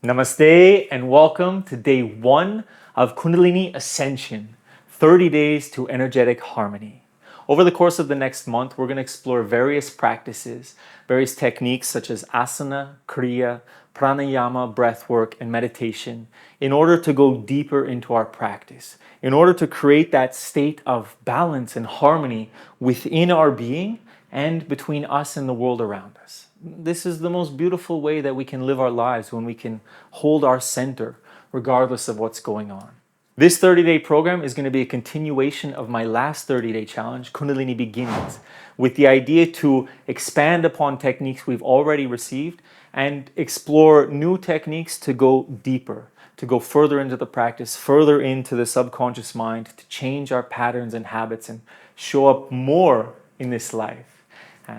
Namaste and welcome to day 1 of Kundalini Ascension, 30 days to energetic harmony. Over the course of the next month, we're going to explore various practices, various techniques such as Asana, Kriya, Pranayama, breathwork, and meditation in order to go deeper into our practice, in order to create that state of balance and harmony within our being and between us and the world around us. This is the most beautiful way that we can live our lives when we can hold our center regardless of what's going on. This 30-day program is going to be a continuation of my last 30-day challenge, Kundalini Beginnings, with the idea to expand upon techniques we've already received and explore new techniques to go deeper, to go further into the practice, further into the subconscious mind, to change our patterns and habits and show up more in this life.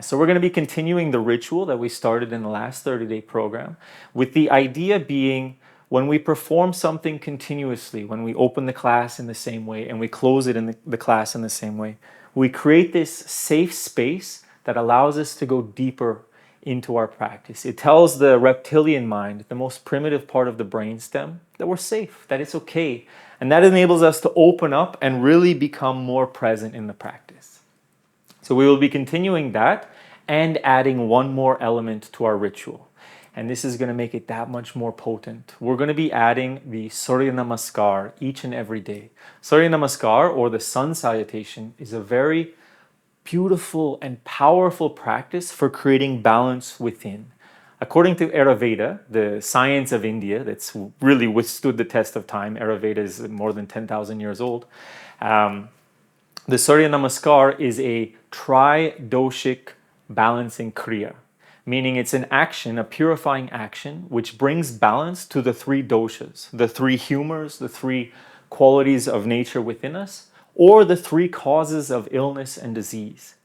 So we're going to be continuing the ritual that we started in the last 30-day program, with the idea being when we perform something continuously, when we open the class in the same way and we close it in the class in the same way, we create this safe space that allows us to go deeper into our practice. It tells the reptilian mind, the most primitive part of the brainstem, that we're safe, that it's okay. And that enables us to open up and really become more present in the practice. So we will be continuing that and adding one more element to our ritual. And this is going to make it that much more potent. We're going to be adding the Surya Namaskar each and every day. Surya Namaskar, or the sun salutation, is a very beautiful and powerful practice for creating balance within. According to Ayurveda, the science of India that's really withstood the test of time, Ayurveda is more than 10,000 years old, the Surya Namaskar is a tri-doshic balancing Kriya, meaning it's an action, a purifying action, which brings balance to the 3 doshas, the 3 humors, the 3 qualities of nature within us, or the 3 causes of illness and disease.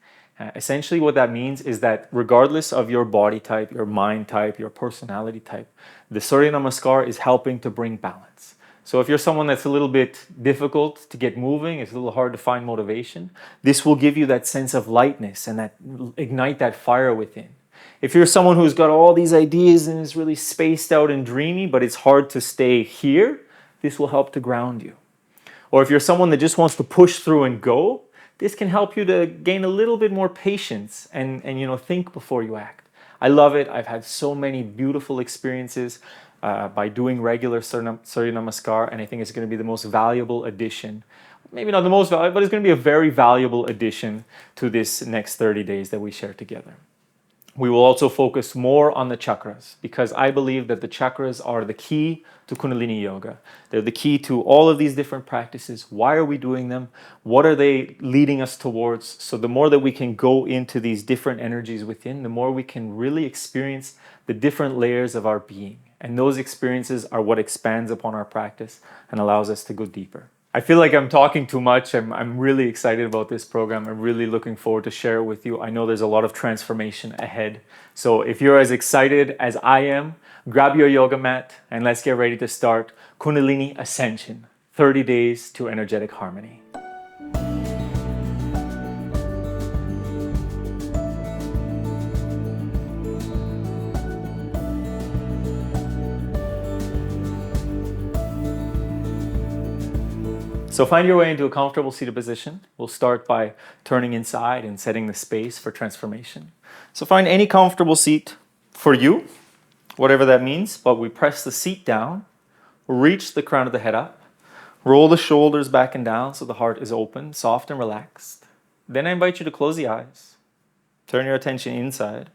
Essentially what that means is that regardless of your body type, your mind type, your personality type, the Surya Namaskar is helping to bring balance. So if you're someone that's a little bit difficult to get moving, it's a little hard to find motivation, this will give you that sense of lightness and that ignite that fire within. If you're someone who's got all these ideas and is really spaced out and dreamy, but it's hard to stay here, this will help to ground you. Or if you're someone that just wants to push through and go, this can help you to gain a little bit more patience and think before you act. I love it. I've had so many beautiful experiences by doing regular Surya Namaskar, and I think it's going to be the most valuable addition. Maybe not the most valuable, but it's going to be a very valuable addition to this next 30 days that we share together. We will also focus more on the chakras because I believe that the chakras are the key to Kundalini Yoga. They're the key to all of these different practices. Why are we doing them? What are they leading us towards? So the more that we can go into these different energies within, the more we can really experience the different layers of our being. And those experiences are what expands upon our practice and allows us to go deeper. I feel like I'm talking too much. I'm really excited about this program. I'm really looking forward to share it with you. I know there's a lot of transformation ahead. So if you're as excited as I am, grab your yoga mat and let's get ready to start Kundalini Ascension, 30 days to energetic harmony. So find your way into a comfortable seated position. We'll start by turning inside and setting the space for transformation. So find any comfortable seat for you, whatever that means, but we press the seat down, reach the crown of the head up, roll the shoulders back and down so the heart is open, soft and relaxed. Then I invite you to close the eyes, turn your attention inside,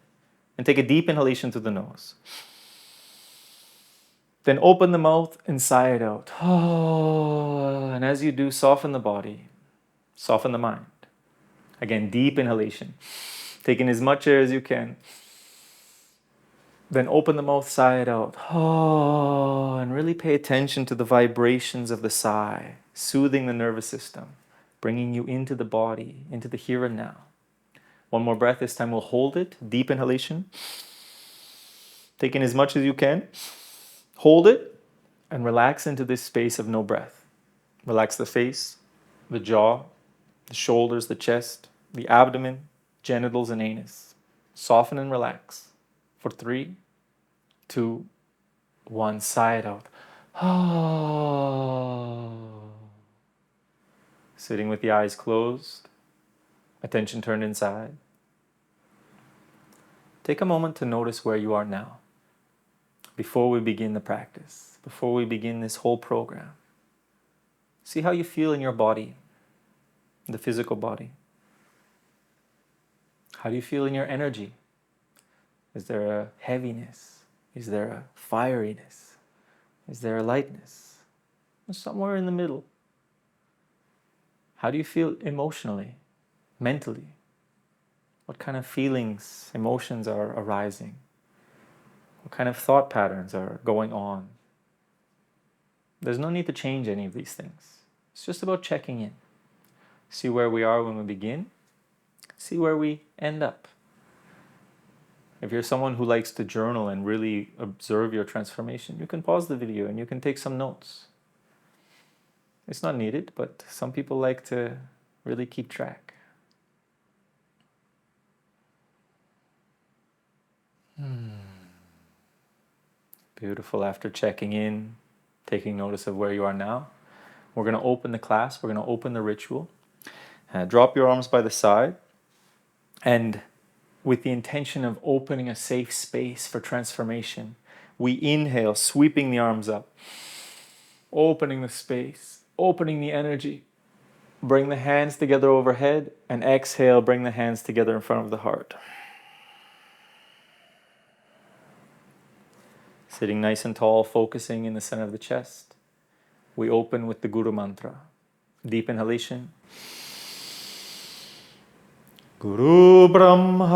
and take a deep inhalation through the nose. Then open the mouth and sigh it out. And as you do, soften the body, soften the mind. Again, deep inhalation. Take in as much air as you can. Then open the mouth, sigh it out. And really pay attention to the vibrations of the sigh, soothing the nervous system, bringing you into the body, into the here and now. One more breath. This time we'll hold it. Deep inhalation. Take in as much as you can. Hold it and relax into this space of no breath. Relax the face, the jaw, the shoulders, the chest, the abdomen, genitals, and anus. Soften and relax for 3, 2, One side out. Sitting with the eyes closed, attention turned inside. Take a moment to notice where you are now before we begin the practice, before we begin this whole program. See how you feel in your body, the physical body. How do you feel in your energy? Is there a heaviness? Is there a fieriness? Is there a lightness? Or somewhere in the middle. How do you feel emotionally, mentally? What kind of feelings, emotions are arising? What kind of thought patterns are going on? There's no need to change any of these things. It's just about checking in. See where we are when we begin. See where we end up. If you're someone who likes to journal and really observe your transformation, you can pause the video and you can take some notes. It's not needed, but some people like to really keep track. Beautiful. After checking in, taking notice of where you are now, we're going to open the class. We're going to open the ritual. Drop your arms by the side, and with the intention of opening a safe space for transformation, we inhale, sweeping the arms up, opening the space, opening the energy. Bring the hands together overhead, and exhale, bring the hands together in front of the heart. Sitting nice and tall, focusing in the center of the chest. We open with the Guru Mantra. Deep inhalation. Guru Brahma,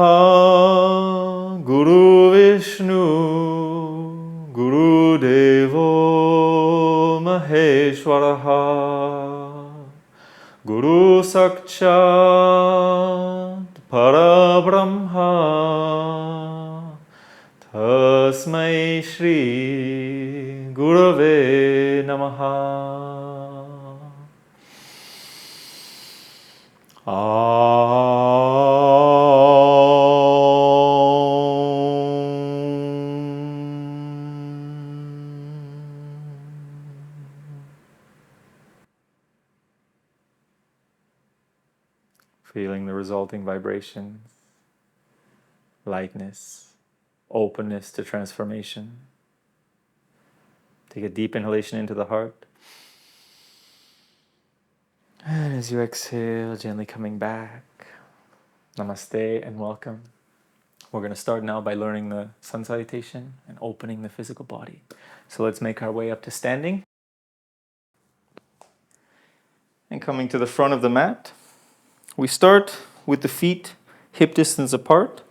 Guru Vishnu, Guru Devo Maheshwaraha, Guru Sakshat Parabrahma, Tasmai Shri Gurave Namaha. Feeling the resulting vibrations, lightness, openness to transformation. Take a deep inhalation into the heart. And as you exhale, gently coming back. Namaste and welcome. We're going to start now by learning the sun salutation and opening the physical body. So let's make our way up to standing. And coming to the front of the mat, we start with the feet hip distance apart,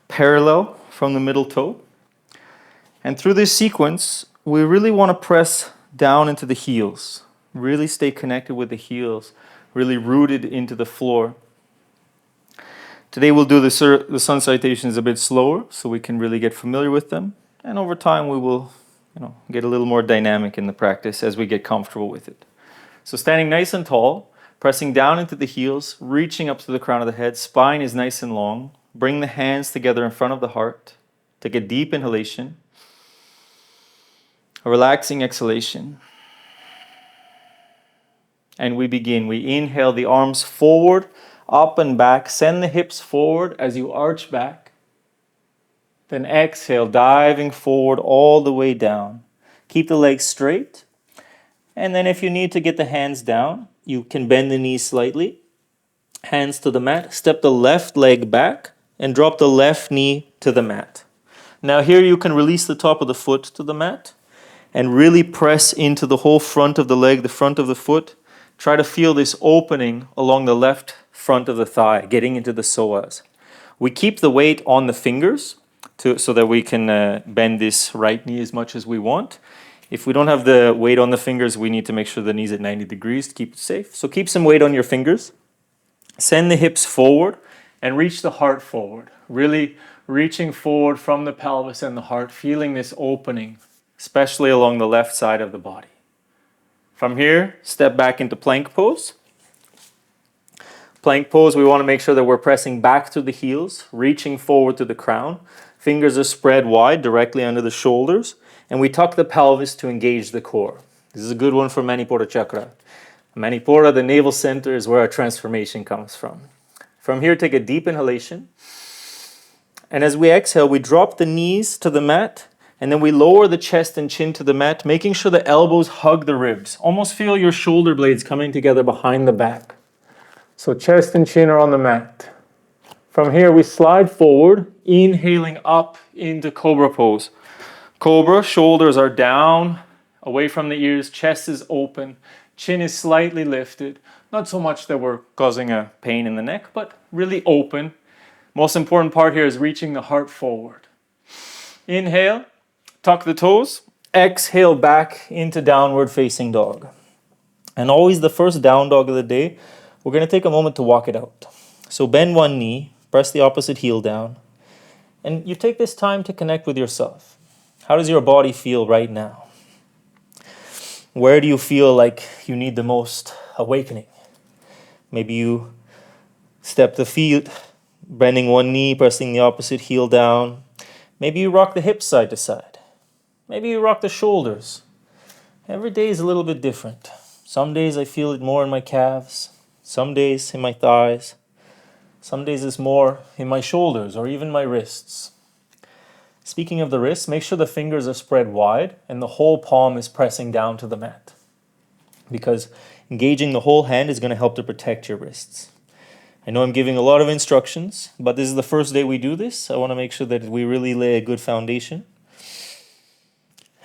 parallel from the middle toe. And through this sequence, we really want to press down into the heels. Really stay connected with the heels, really rooted into the floor. Today we'll do the sun salutations a bit slower so we can really get familiar with them. And over time we will get a little more dynamic in the practice as we get comfortable with it. So standing nice and tall, pressing down into the heels, reaching up to the crown of the head, spine is nice and long. Bring the hands together in front of the heart. Take a deep inhalation. A relaxing exhalation. And we begin. We inhale the arms forward, up and back. Send the hips forward as you arch back. Then exhale, diving forward all the way down. Keep the legs straight. And then if you need to get the hands down, you can bend the knees slightly. Hands to the mat. Step the left leg back and drop the left knee to the mat. Now here you can release the top of the foot to the mat and really press into the whole front of the leg, the front of the foot. Try to feel this opening along the left front of the thigh, getting into the psoas. We keep the weight on the fingers so that we can bend this right knee as much as we want. If we don't have the weight on the fingers, we need to make sure the knee's at 90 degrees to keep it safe. So keep some weight on your fingers. Send the hips forward and reach the heart forward. Really reaching forward from the pelvis and the heart, feeling this opening, especially along the left side of the body. From here, step back into plank pose. Plank pose, we want to make sure that we're pressing back to the heels, reaching forward to the crown. Fingers are spread wide directly under the shoulders. And we tuck the pelvis to engage the core. This is a good one for Manipura chakra. Manipura, the navel center, is where our transformation comes from. From here, take a deep inhalation. And as we exhale, we drop the knees to the mat, and then we lower the chest and chin to the mat, making sure the elbows hug the ribs. Almost feel your shoulder blades coming together behind the back. So chest and chin are on the mat. From here, we slide forward, inhaling up into Cobra pose. Cobra, shoulders are down, away from the ears, chest is open, chin is slightly lifted. Not so much that we're causing a pain in the neck, but really open. Most important part here is reaching the heart forward. Inhale, tuck the toes. Exhale back into downward facing dog. And always the first down dog of the day, we're going to take a moment to walk it out. So bend one knee, press the opposite heel down, and you take this time to connect with yourself. How does your body feel right now? Where do you feel like you need the most awakening? Maybe you step the feet, bending one knee, pressing the opposite heel down. Maybe you rock the hips side to side. Maybe you rock the shoulders. Every day is a little bit different. Some days I feel it more in my calves. Some days in my thighs. Some days it's more in my shoulders or even my wrists. Speaking of the wrists, make sure the fingers are spread wide and the whole palm is pressing down to the mat, because engaging the whole hand is going to help to protect your wrists. I know I'm giving a lot of instructions, but this is the first day we do this. I want to make sure that we really lay a good foundation.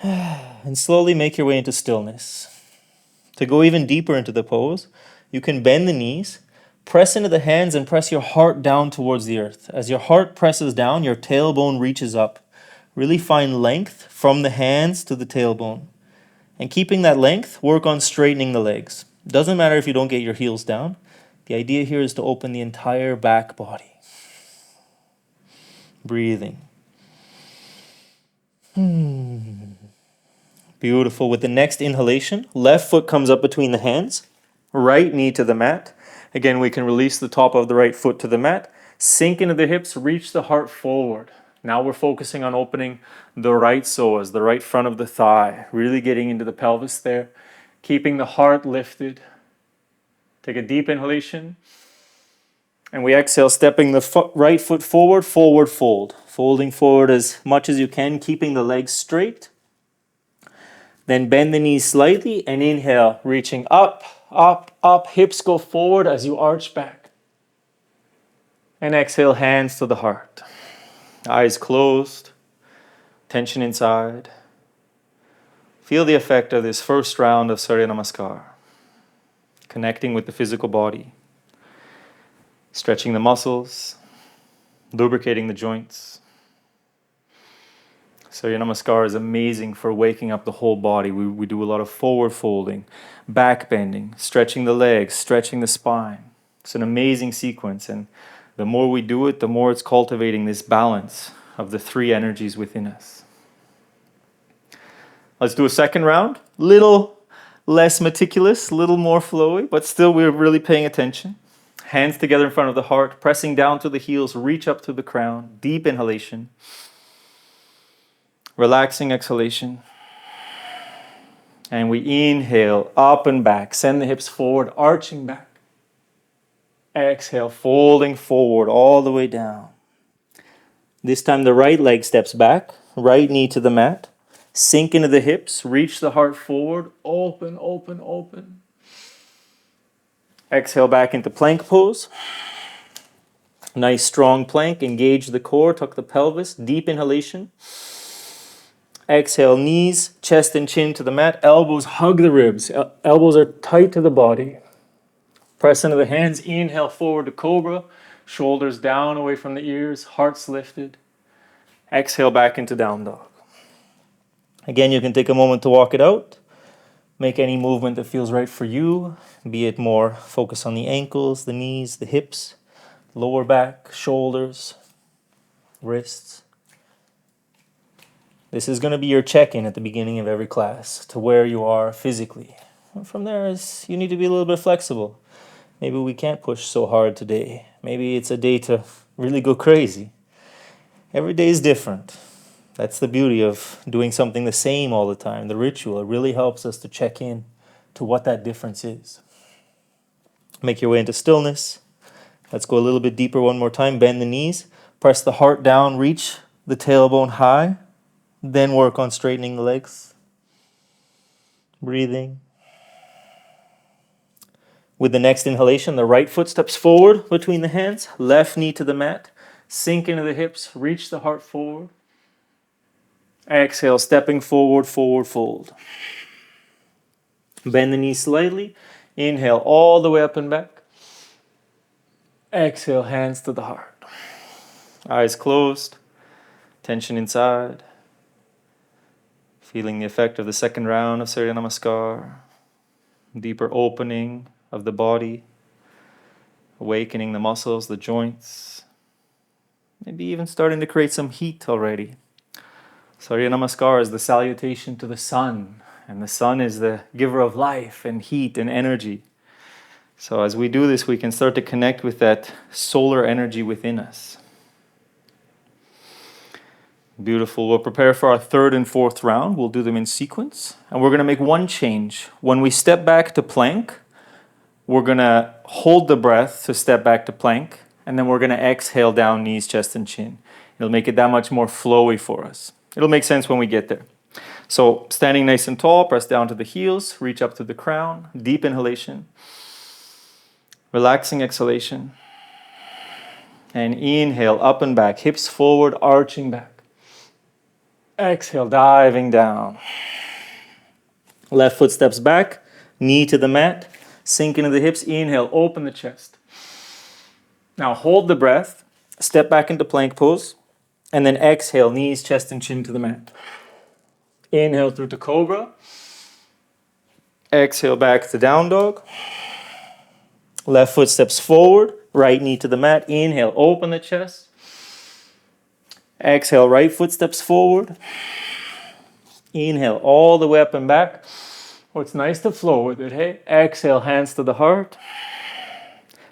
And slowly make your way into stillness. To go even deeper into the pose, you can bend the knees, press into the hands, and press your heart down towards the earth. As your heart presses down, your tailbone reaches up. Really find length from the hands to the tailbone. And keeping that length, work on straightening the legs. Doesn't matter if you don't get your heels down. The idea here is to open the entire back body. Breathing. Beautiful. With the next inhalation, left foot comes up between the hands, right knee to the mat. Again, we can release the top of the right foot to the mat, sink into the hips, reach the heart forward. Now we're focusing on opening the right psoas, the right front of the thigh, really getting into the pelvis there, keeping the heart lifted. Take a deep inhalation. And we exhale, stepping the right foot forward, forward fold. Folding forward as much as you can, keeping the legs straight. Then bend the knees slightly and inhale, reaching up, up, up. Hips go forward as you arch back. And exhale, hands to the heart. Eyes closed, tension inside. Feel the effect of this first round of Surya Namaskar. Connecting with the physical body. Stretching the muscles, lubricating the joints. Surya Namaskar is amazing for waking up the whole body. We do a lot of forward folding, back bending, stretching the legs, stretching the spine. It's an amazing sequence, and the more we do it, the more it's cultivating this balance of the three energies within us. Let's do a second round. Little less meticulous, little more flowy, but still we're really paying attention. Hands together in front of the heart, pressing down to the heels, reach up to the crown. Deep inhalation. Relaxing exhalation. And we inhale up and back. Send the hips forward, arching back. Exhale, folding forward all the way down. This time the right leg steps back, right knee to the mat. Sink into the hips, reach the heart forward, open, open, open. Exhale back into plank pose. Nice strong plank, engage the core, tuck the pelvis, deep inhalation. Exhale, knees, chest and chin to the mat, elbows hug the ribs, elbows are tight to the body. Press into the hands, inhale forward to cobra, shoulders down away from the ears, hearts lifted. Exhale back into down dog. Again, you can take a moment to walk it out. Make any movement that feels right for you, be it more focus on the ankles, the knees, the hips, lower back, shoulders, wrists. This is going to be your check-in at the beginning of every class to where you are physically. And from there, you need to be a little bit flexible. Maybe we can't push so hard today. Maybe it's a day to really go crazy. Every day is different. That's the beauty of doing something the same all the time, the ritual. It really helps us to check in to what that difference is. Make your way into stillness. Let's go a little bit deeper one more time. Bend the knees. Press the heart down. Reach the tailbone high. Then work on straightening the legs. Breathing. With the next inhalation, the right foot steps forward between the hands. Left knee to the mat. Sink into the hips. Reach the heart forward. Exhale, stepping forward, forward fold. Bend the knees slightly. Inhale all the way up and back. Exhale, hands to the heart. Eyes closed. Tension inside. Feeling the effect of the second round of Surya Namaskar. Deeper opening of the body. Awakening the muscles, the joints. Maybe even starting to create some heat already. Surya Namaskar is the salutation to the sun. And the sun is the giver of life and heat and energy. So as we do this, we can start to connect with that solar energy within us. Beautiful. We'll prepare for our third and fourth round. We'll do them in sequence. And we're going to make one change. When we step back to plank, we're going to hold the breath to step back to plank. And then we're going to exhale down, knees, chest, and chin. It'll make it that much more flowy for us. It'll make sense when we get there. So standing nice and tall, press down to the heels, reach up to the crown, deep inhalation, relaxing exhalation, and inhale up and back, hips forward, arching back. Exhale, diving down. Left foot steps back, knee to the mat, sink into the hips, inhale, open the chest. Now hold the breath, step back into plank pose, and then exhale, knees, chest, and chin to the mat. Inhale through to cobra. Exhale back to down dog. Left foot steps forward, right knee to the mat. Inhale, open the chest. Exhale, right foot steps forward. Inhale all the way up and back. Oh, it's nice to flow with it, hey? Exhale, hands to the heart.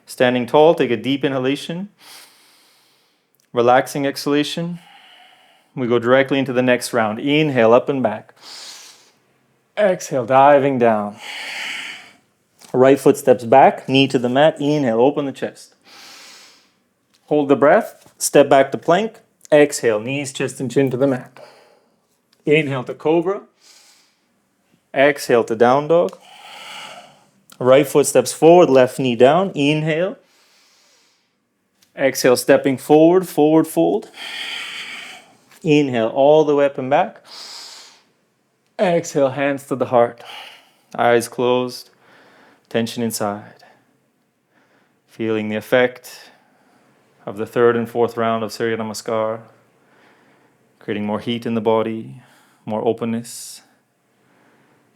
Standing tall, take a deep inhalation. Relaxing exhalation. We go directly into the next round. Inhale, up and back. Exhale, diving down. Right foot steps back, knee to the mat. Inhale, open the chest. Hold the breath, step back to plank. Exhale, knees, chest, and chin to the mat. Inhale to cobra. Exhale to down dog. Right foot steps forward, left knee down. Inhale. Exhale, stepping forward, forward fold. Inhale all the way up and back. Exhale, hands to the heart. Eyes closed. Tension inside. Feeling the effect of the third and fourth round of Surya Namaskar. Creating more heat in the body, more openness.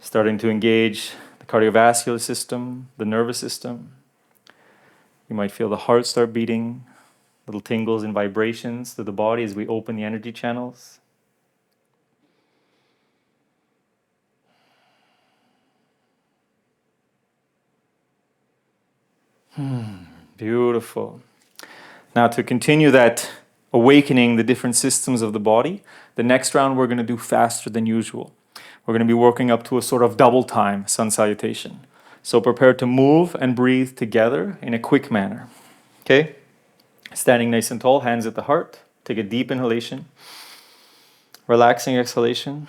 Starting to engage the cardiovascular system, the nervous system. You might feel the heart start beating. Little tingles and vibrations through the body as we open the energy channels. Beautiful. Now to continue that awakening the different systems of the body, the next round we're going to do faster than usual. We're going to be working up to a sort of double time sun salutation. So prepare to move and breathe together in a quick manner. Okay? Standing nice and tall, hands at the heart. Take a deep inhalation. Relaxing exhalation.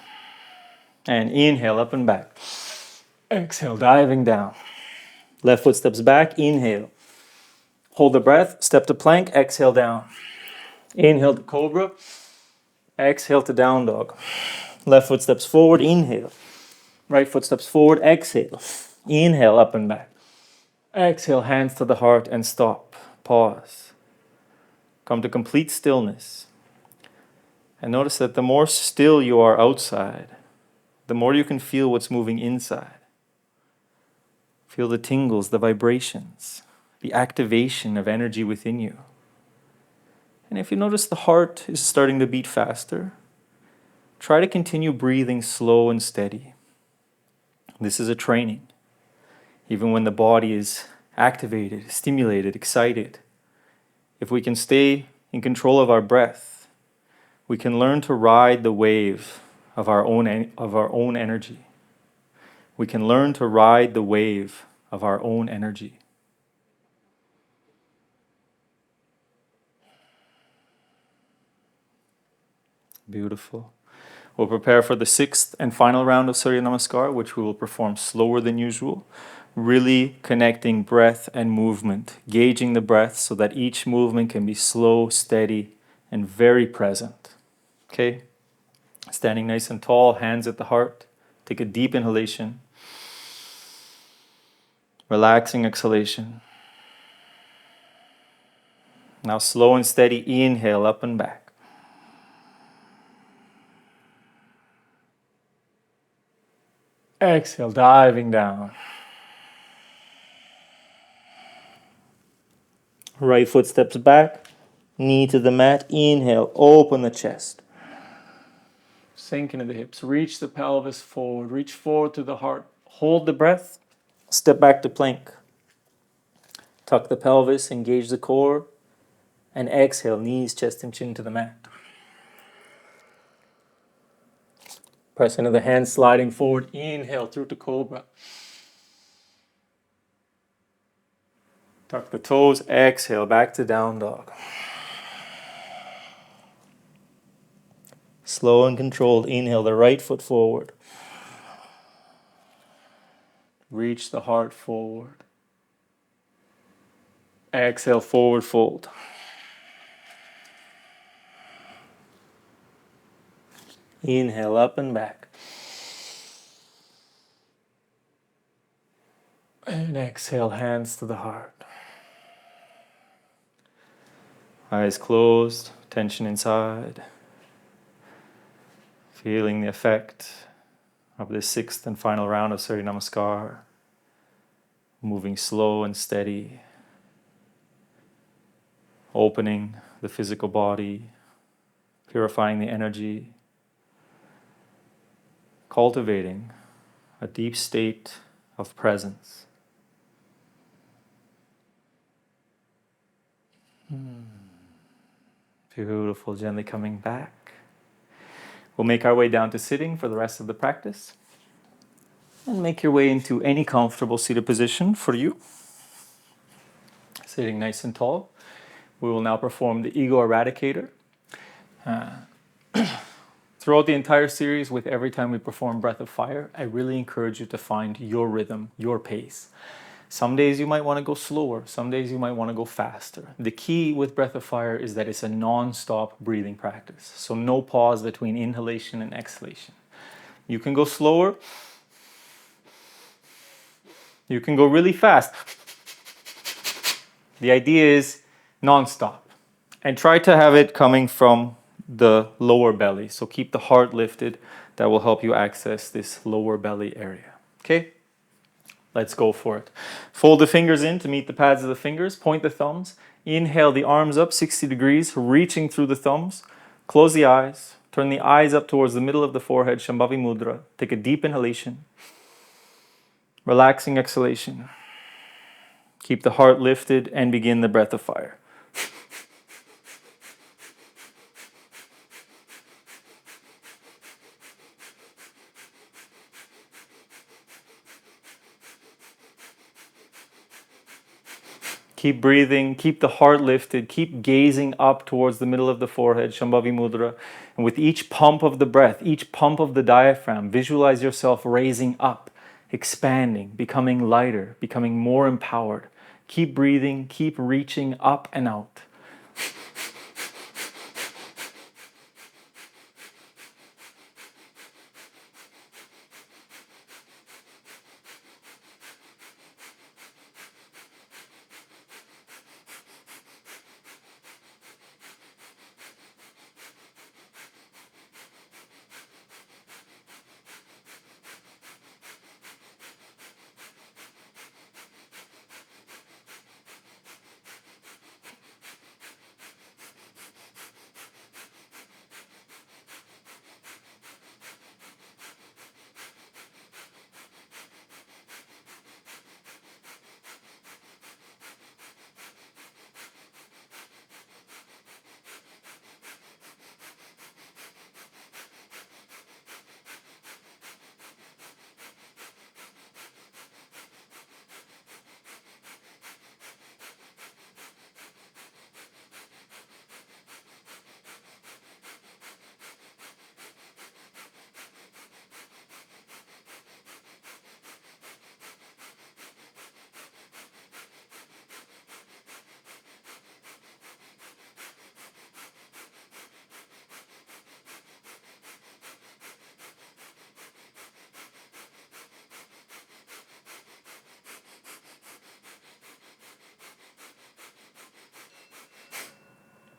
And inhale up and back. Exhale, diving down. Left foot steps back, inhale. Hold the breath, step to plank, exhale down. Inhale to cobra. Exhale to down dog. Left foot steps forward, inhale. Right foot steps forward, exhale. Inhale up and back. Exhale, hands to the heart and stop. Pause. Come to complete stillness. And notice that the more still you are outside, the more you can feel what's moving inside. Feel the tingles, the vibrations, the activation of energy within you. And if you notice the heart is starting to beat faster, try to continue breathing slow and steady. This is a training. Even when the body is activated, stimulated, excited, if we can stay in control of our breath, we can learn to ride the wave of our own energy. We can learn to ride the wave of our own energy. Beautiful. We'll prepare for the 6th and final round of Surya Namaskar, which we will perform slower than usual, really connecting breath and movement, gauging the breath so that each movement can be slow, steady, and very present. Okay? Standing nice and tall, hands at the heart. Take a deep inhalation. Relaxing exhalation. Now slow and steady inhale up and back. Exhale, diving down. Right foot steps back, knee to the mat. Inhale, open the chest. Sink into the hips, reach the pelvis forward, reach forward to the heart. Hold the breath, step back to plank. Tuck the pelvis, engage the core, and exhale, knees, chest, and chin to the mat. Press into the hands, sliding forward. Inhale through to cobra. Tuck the toes, exhale, back to down dog. Slow and controlled, inhale the right foot forward. Reach the heart forward. Exhale, forward fold. Inhale, up and back. And exhale, hands to the heart. Eyes closed, tension inside. Feeling the effect of this 6th and final round of Surya Namaskar. Moving slow and steady. Opening the physical body. Purifying the energy. Cultivating a deep state of presence. Beautiful, gently coming back. We'll make our way down to sitting for the rest of the practice. And make your way into any comfortable seated position for you. Sitting nice and tall. We will now perform the ego eradicator. Throughout the entire series, with every time we perform Breath of Fire, I really encourage you to find your rhythm, your pace. Some days you might want to go slower. Some days you might want to go faster. The key with Breath of Fire is that it's a non-stop breathing practice. So no pause between inhalation and exhalation. You can go slower. You can go really fast. The idea is non-stop. And try to have it coming from the lower belly. So keep the heart lifted. That will help you access this lower belly area. Okay? Let's go for it. Fold the fingers in to meet the pads of the fingers. Point the thumbs. Inhale the arms up 60 degrees, reaching through the thumbs. Close the eyes. Turn the eyes up towards the middle of the forehead, Shambhavi Mudra. Take a deep inhalation. Relaxing exhalation. Keep the heart lifted and begin the Breath of Fire. Keep breathing, keep the heart lifted, keep gazing up towards the middle of the forehead, Shambhavi Mudra. And with each pump of the breath, each pump of the diaphragm, visualize yourself raising up, expanding, becoming lighter, becoming more empowered. Keep breathing, keep reaching up and out.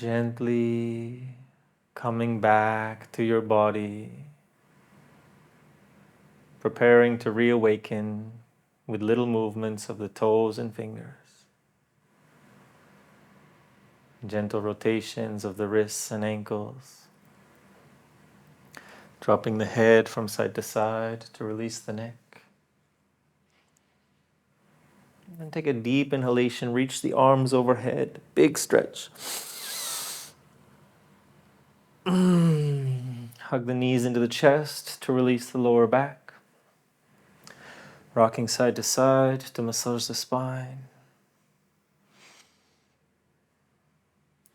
Gently coming back to your body, preparing to reawaken with little movements of the toes and fingers. Gentle rotations of the wrists and ankles. Dropping the head from side to side to release the neck. And take a deep inhalation, reach the arms overhead, big stretch. Hug the knees into the chest to release the lower back. Rocking side to side to massage the spine.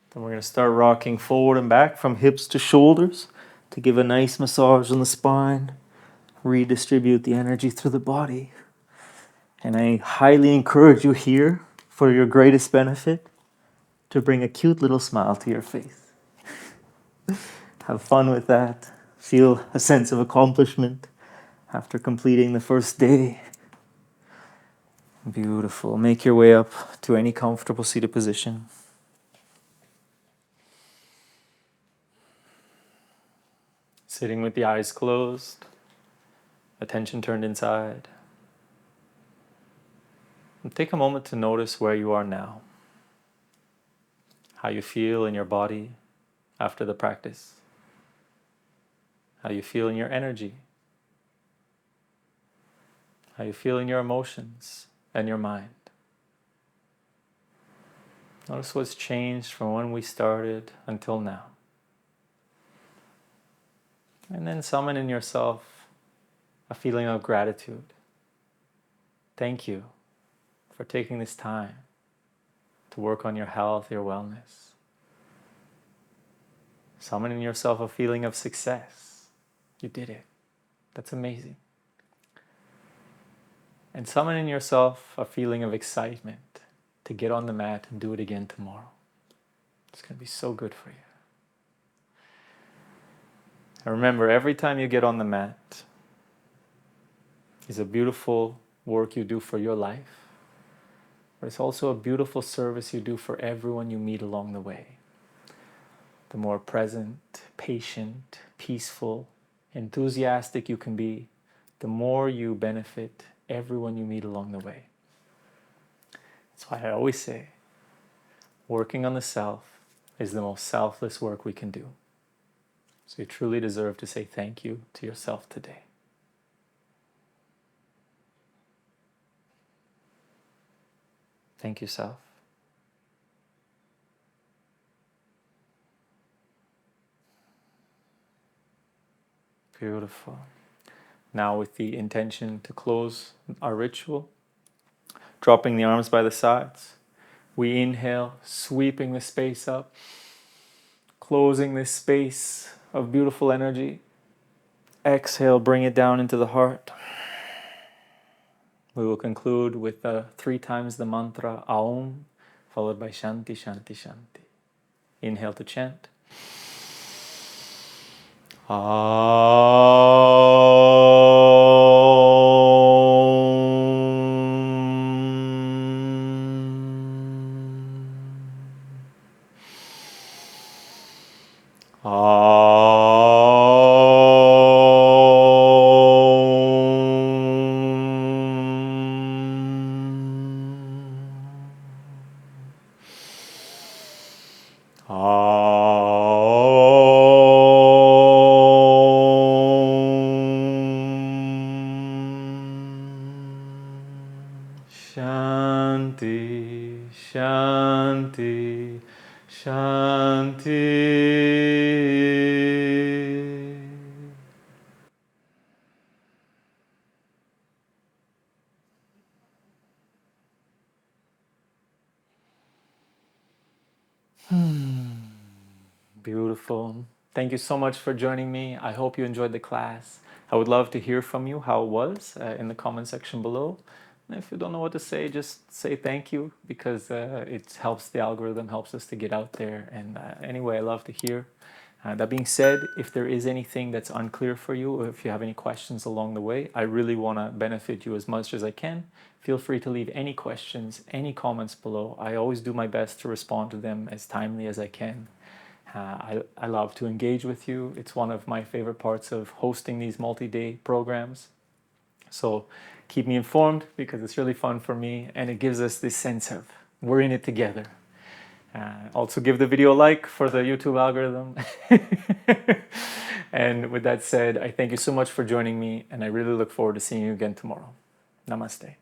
Then we're going to start rocking forward and back from hips to shoulders to give a nice massage on the spine, redistribute the energy through the body. And I highly encourage you here, for your greatest benefit, to bring a cute little smile to your face. Have fun with that. Feel a sense of accomplishment after completing the first day. Beautiful. Make your way up to any comfortable seated position. Sitting with the eyes closed, attention turned inside. And take a moment to notice where you are now. How you feel in your body after the practice. How you feel in your energy. How you feel in your emotions and your mind. Notice what's changed from when we started until now. And then summon in yourself a feeling of gratitude. Thank you for taking this time to work on your health, your wellness. Summon in yourself a feeling of success. You did it. That's amazing. And summon in yourself a feeling of excitement to get on the mat and do it again tomorrow. It's going to be so good for you. And remember, every time you get on the mat is a beautiful work you do for your life, but it's also a beautiful service you do for everyone you meet along the way. The more present, patient, peaceful, enthusiastic you can be, the more you benefit everyone you meet along the way. That's why I always say, working on the self is the most selfless work we can do. So you truly deserve to say thank you to yourself today. Thank you, self. Beautiful. Now with the intention to close our ritual, dropping the arms by the sides, we inhale, sweeping the space up, closing this space of beautiful energy. Exhale, bring it down into the heart. We will conclude with 3 times the mantra Aum, followed by Shanti, Shanti, Shanti. Inhale to chant. Shanti, Shanti, Shanti. Beautiful. Thank you so much for joining me. I hope you enjoyed the class. I would love to hear from you how it was in the comment section below. And if you don't know what to say, just say thank you, because it helps the algorithm, helps us to get out there. And anyway, I love to hear That being said, if there is anything that's unclear for you, or if you have any questions along the way, I really want to benefit you as much as I can. Feel free to leave any questions, any comments below. I always do my best to respond to them as timely as I can. I love to engage with you. It's one of my favorite parts of hosting these multi-day programs. So keep me informed, because it's really fun for me, and it gives us this sense of we're in it together. Also give the video a like for the YouTube algorithm. And with that said, I thank you so much for joining me, and I really look forward to seeing you again tomorrow. Namaste.